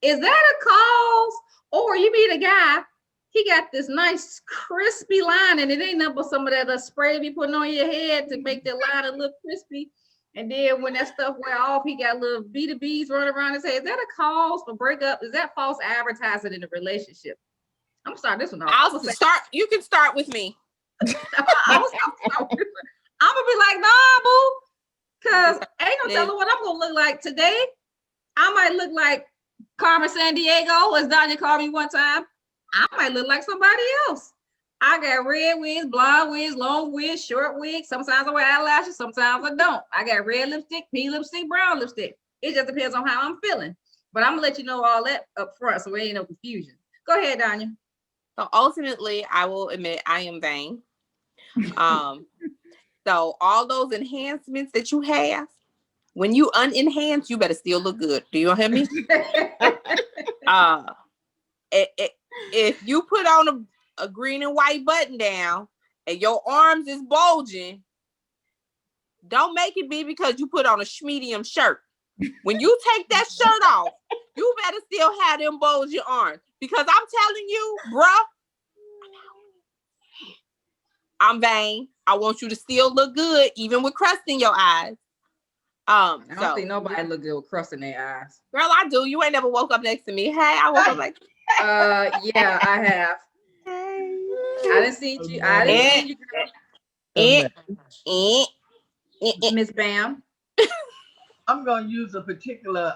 Is that a cause? Or you meet a guy, he got this nice crispy line, and it ain't nothing but some of that spray to be putting on your head to make the line look crispy. And then when that stuff wear off, he got little beads running around his head. Is that a cause for breakup? Is that false advertising in a relationship? I'm sorry, this one. You can start with me. I'm gonna be like, nah, boo, because ain't no telling what I'm gonna look like today. I might look like Carmen Sandiego, as Danya called me one time. I might look like somebody else. I got red wigs, blonde wigs, long wigs, short wigs. Sometimes I wear eyelashes, sometimes I don't. I got red lipstick, pink lipstick, brown lipstick. It just depends on how I'm feeling. But I'm gonna let you know all that up front so there ain't no confusion. Go ahead, Danya. So ultimately, I will admit I am vain. So all those enhancements that you have, when you unenhance, you better still look good. Do you hear me? If you put on a green and white button down and your arms is bulging, don't make it be because you put on a medium shirt. When you take that shirt off, you better still have them bulging arms. Because I'm telling you, bruh, I'm vain. I want you to still look good, even with crust in your eyes. I don't think nobody look good with crust in their eyes. Girl, I do. You ain't never woke up next to me. Hey, I woke up like, yeah, I have. hey. I didn't see you. I didn't see you, Miss Bam. I'm gonna use a particular.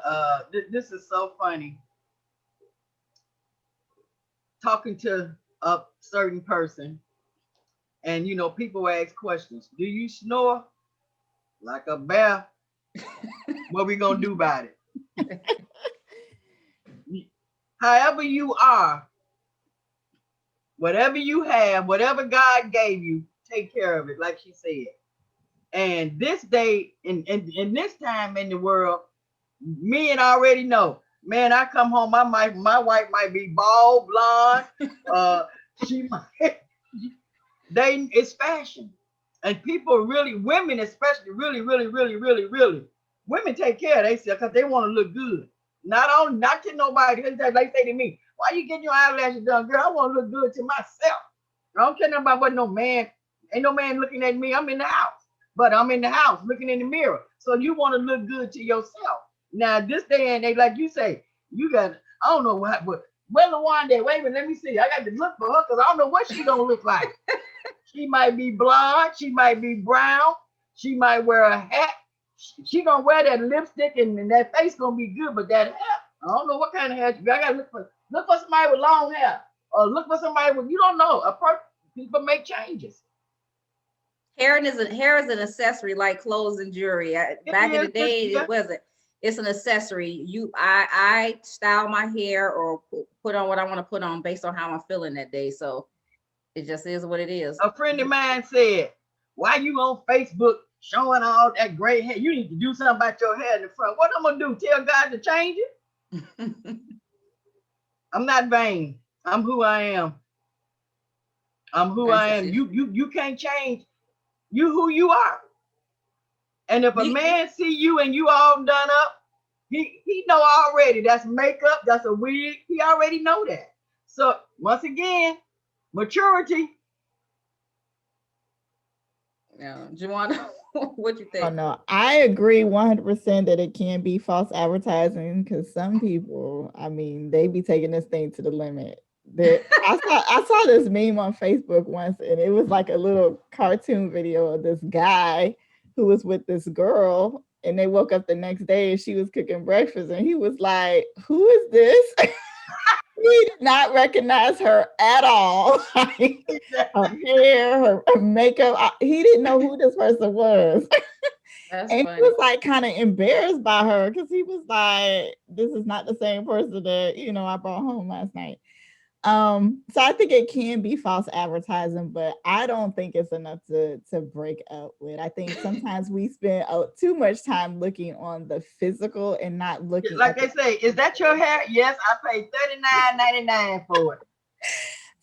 This is so funny. Talking to a certain person, and people ask questions. Do you snore like a bear? What we gonna do about it? However you are, whatever you have, whatever God gave you, take care of it, like she said. And this day, in this time in the world, men already know. Man, I come home, my wife might be bald, blonde. She might. It's fashion, and people really, women especially, really, women take care of themselves because they want to look good. Not to nobody. They say to me, "Why you getting your eyelashes done, girl? I want to look good to myself. I don't care about what no man. Ain't no man looking at me. I'm in the house, but I'm in the house looking in the mirror. So you want to look good to yourself. Now this day and age, like you say, you got. I don't know what, but where Lawanda? Wait a minute, let me see. I got to look for her because I don't know what she gonna look like. She might be blonde. She might be brown. She might wear a hat. She gonna wear that lipstick and that face gonna be good, but that hair, I don't know what kind of hair. I gotta look for somebody with long hair, or look for somebody with, you don't know. People make changes. Hair is an accessory like clothes and jewelry. Back in the day, it wasn't. It's an accessory. I style my hair or put on what I want to put on based on how I'm feeling that day. So it just is what it is. A friend of mine said, "Why you on Facebook showing all that gray hair? You need to do something about your hair in the front." What I'm gonna do? Tell God to change it? I'm not vain. I'm who I am. I'm who I am. You can't change you who you are. And if a man see you and you all done up, he know already that's makeup, that's a wig. He already know that. So once again, maturity. Yeah, Juana, what you think? Oh no, I agree 100% that it can be false advertising because some people, I mean, they be taking this thing to the limit. I saw this meme on Facebook once, and it was like a little cartoon video of this guy who was with this girl, and they woke up the next day and she was cooking breakfast, and he was like, "Who is this?" He did not recognize her at all. Her hair, her makeup. He didn't know who this person was. That's And he funny. was like kind of embarrassed by her because he was like, this is not the same person that, I brought home last night. So I think it can be false advertising, but I don't think it's enough to break up with. I think sometimes we spend too much time looking on the physical and not looking Like at they say, is that your hair? Yes, I paid $39.99 for it.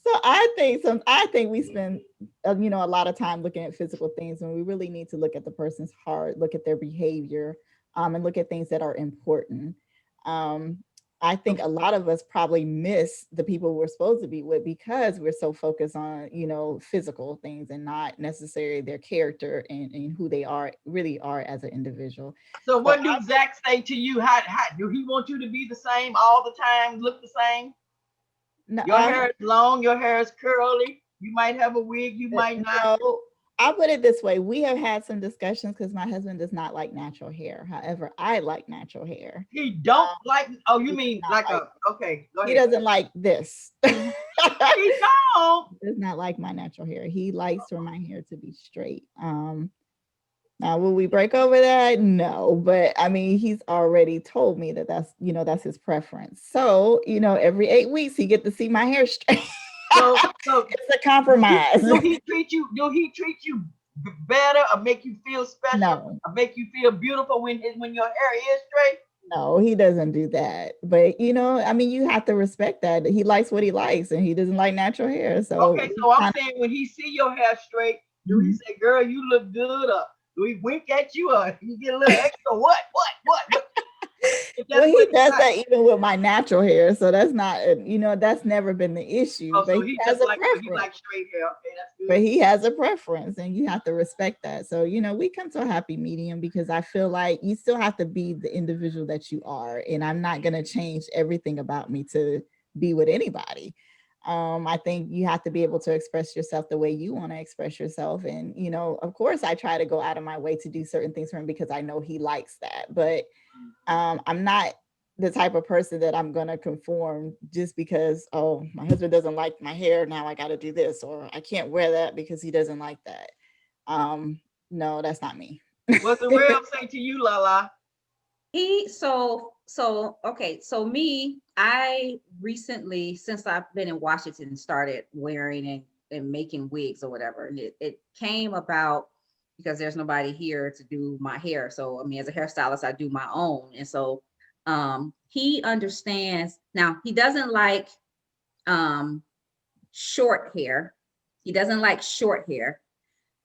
So I think we spend a lot of time looking at physical things when we really need to look at the person's heart, look at their behavior, and look at things that are important. I think a lot of us probably miss the people we're supposed to be with because we're so focused on physical things and not necessarily their character and who they really are as an individual. So what do Zach say to you? How do he want you to be the same all the time, look the same? No, your hair is long, your hair is curly. You might have a wig, you might not. No, I'll put it this way. We have had some discussions because my husband does not like natural hair. However, I like natural hair. He don't like, oh, you mean like okay, go ahead. He doesn't like this. He don't. He does not like my natural hair. He likes for my hair to be straight. Now, will we break over that? No, but I mean, he's already told me that's his preference. So, every 8 weeks he get to see my hair straight. So it's a compromise. Do he treat you better or make you feel special? No. Or make you feel beautiful when your hair is straight? No, he doesn't do that. But I mean, you have to respect that. He likes what he likes and he doesn't like natural hair. So okay, so I'm saying when he see your hair straight, do he say, girl, you look good, or do he wink at you, or you get a little extra what? Well, he does that even with my natural hair, so that's not, that's never been the issue. Oh, but so he has a preference. He likes straight hair. Okay, that's good. But he has a preference, and you have to respect that. So, we come to a happy medium because I feel like you still have to be the individual that you are, and I'm not going to change everything about me to be with anybody. I think you have to be able to express yourself the way you want to express yourself. And, of course, I try to go out of my way to do certain things for him because I know he likes that. But I'm not the type of person that I'm going to conform just because, oh, my husband doesn't like my hair. Now I got to do this, or I can't wear that because he doesn't like that. No, that's not me. What's the real say to you, Lala? Okay, so me, I recently, since I've been in Washington, started wearing and making wigs or whatever. And it came about because there's nobody here to do my hair. So, I mean, as a hairstylist, I do my own. And so he understands. Now, he doesn't like short hair. He doesn't like short hair.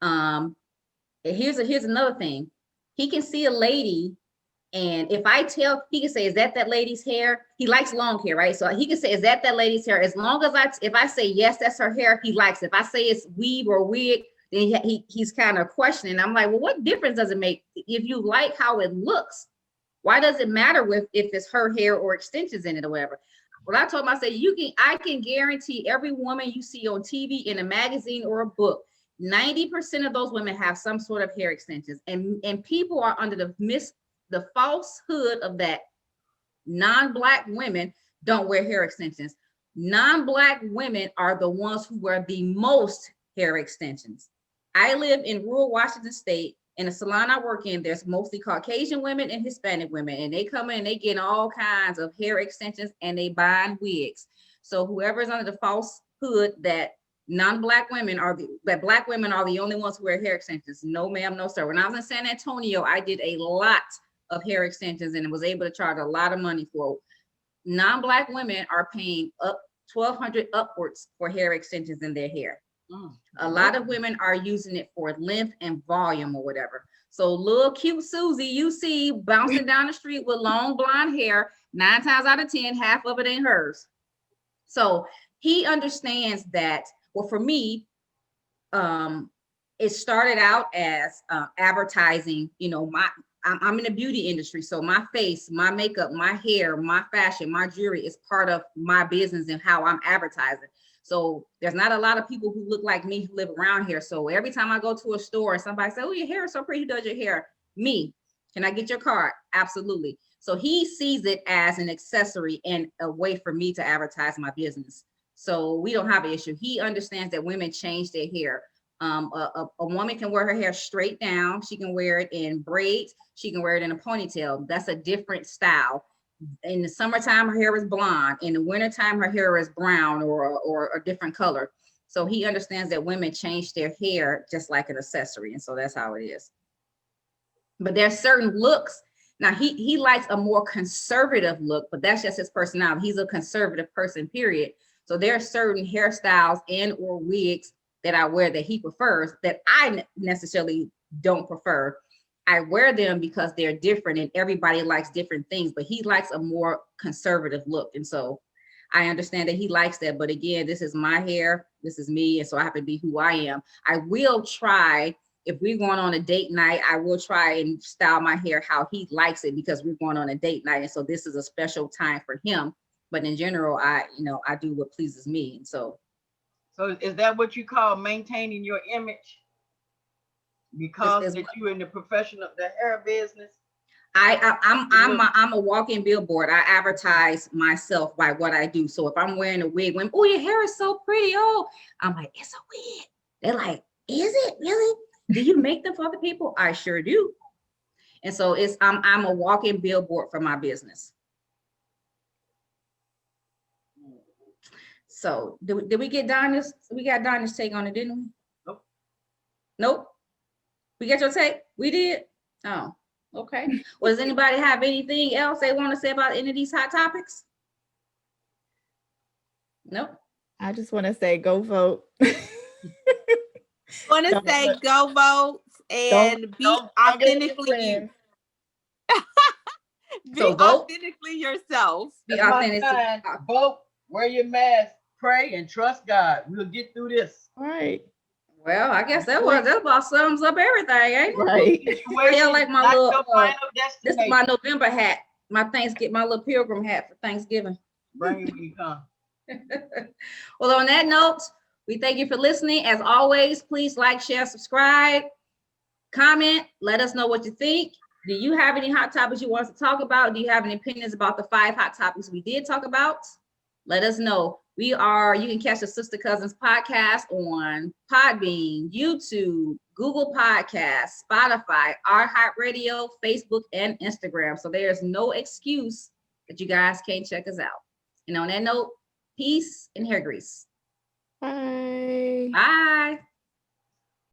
And here's another thing. He can see a lady, and if I tell, he can say, is that lady's hair? He likes long hair, right? So he can say, is that lady's hair? As long as if I say, yes, that's her hair, he likes it. If I say it's weave or wig, then he's kind of questioning. I'm like, well, what difference does it make? If you like how it looks, why does it matter if it's her hair or extensions in it or whatever? Well, I told him, I said, I can guarantee every woman you see on TV, in a magazine or a book, 90% of those women have some sort of hair extensions. And people are under the falsehood of that non-Black women don't wear hair extensions. Non-Black women are the ones who wear the most hair extensions. I live in rural Washington State. In the salon I work in, there's mostly Caucasian women and Hispanic women, and they come in and they get all kinds of hair extensions and they buy wigs. So whoever is under the falsehood that non-Black women that Black women are the only ones who wear hair extensions, no ma'am, no sir. When I was in San Antonio, I did a lot of hair extensions and was able to charge a lot of money for it. Non-Black women are paying up $1,200 upwards for hair extensions in their hair. A lot of women are using it for length and volume or whatever. So little cute Susie you see bouncing down the street with long blonde hair, 9 times out of 10, half of it ain't hers. So he understands that. Well, for me, it started out as advertising. I'm in the beauty industry, so my face, my makeup, my hair, my fashion, my jewelry is part of my business and how I'm advertising. So there's not a lot of people who look like me who live around here. So every time I go to a store and somebody says, oh, your hair is so pretty, who does your hair? Me. Can I get your card? Absolutely. So he sees it as an accessory and a way for me to advertise my business. So we don't have an issue. He understands that women change their hair. A woman can wear her hair straight down. She can wear it in braids. She can wear it in a ponytail. That's a different style. In the summertime, her hair is blonde. In the wintertime, her hair is brown or a different color. So he understands that women change their hair just like an accessory. And so that's how it is. But there's certain looks. Now he likes a more conservative look, but that's just his personality. He's a conservative person, period. So there are certain hairstyles and or wigs that I wear that he prefers that I necessarily don't prefer. I wear them because they're different and everybody likes different things, but he likes a more conservative look. And so I understand that he likes that. But again, this is my hair. This is me. And so I have to be who I am. I will try, if we're going on a date night, I will try and style my hair how he likes it because we're going on a date night. And so this is a special time for him. But in general, I do what pleases me. And so is that what you call maintaining your image? Because that you in the profession of the hair business? I'm a walking billboard. I advertise myself by what I do. So if I'm wearing a wig, when your hair is so pretty, I'm like, it's a wig. They're like, is it really? Do you make them for other people? I sure do. And so I'm a walking billboard for my business. So did we get Donna's? We got Donna's take on it, didn't we? Nope. Nope. We got your take? We did? Oh, okay. Well, does anybody have anything else they want to say about any of these hot topics? Nope. I just want to say go vote. Want to say go vote and be authentically you. Be authentically yourself. Be authentic. Vote, wear your mask, pray, and trust God. We'll get through this. Right. Well, I guess that about sums up everything, ain't it? Right. I like my little this is my November hat, my little pilgrim hat for Thanksgiving. Bring it when you come. Well, on that note, we thank you for listening. As always, please like, share, subscribe, comment, let us know what you think. Do you have any hot topics you want us to talk about? Do you have any opinions about the 5 hot topics we did talk about? Let us know. You can catch the Sista-Cousins podcast on Podbean, YouTube, Google Podcasts, Spotify, iHeartRadio, Facebook, and Instagram. So there's no excuse that you guys can't check us out. And on that note, peace and hair grease. Bye. Bye.